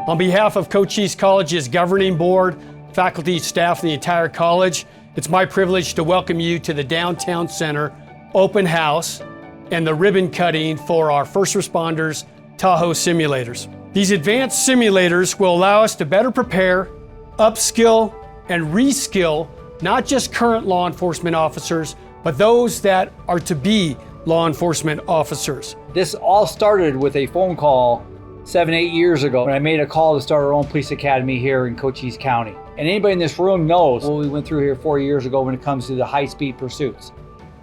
On behalf of Cochise College's governing board, faculty, staff, and the entire college, it's my privilege to welcome you to the Downtown Center open house and the ribbon cutting for our first responders Tahoe simulators. These advanced simulators will allow us to better prepare, upskill, and reskill not just current law enforcement officers, but those that are to be law enforcement officers. This all started with a phone call 7-8 years ago when I made a call to start our own police academy here in Cochise County. And anybody in this room knows what we went through here 4 years ago when it comes to the high-speed pursuits.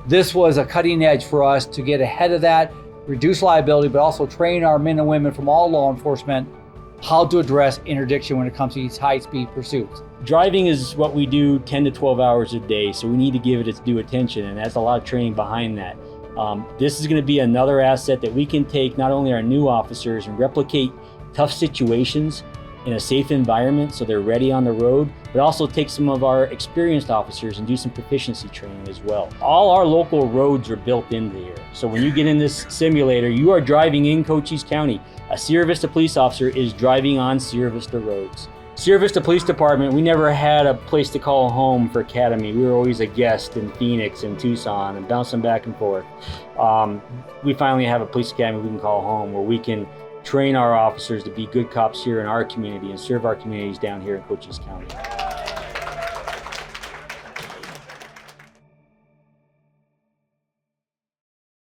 This was a cutting edge for us to get ahead of that, reduce liability, but also train our men and women from all law enforcement how to address interdiction when it comes to these high-speed pursuits. Driving is what we do 10 to 12 hours a day, so we need to give it its due attention, and that's a lot of training behind that. This is going to be another asset that we can take not only our new officers and replicate tough situations in a safe environment so they're ready on the road, but also take some of our experienced officers and do some proficiency training as well. All our local roads are built into here. So when you get in this simulator, you are driving in Cochise County. A Sierra Vista police officer is driving on Sierra Vista roads. Sierra Vista Police Department, we never had a place to call home for academy. We were always a guest in Phoenix and Tucson and bouncing back and forth. We finally have a police academy we can call home where we can train our officers to be good cops here in our community and serve our communities down here in Cochise County.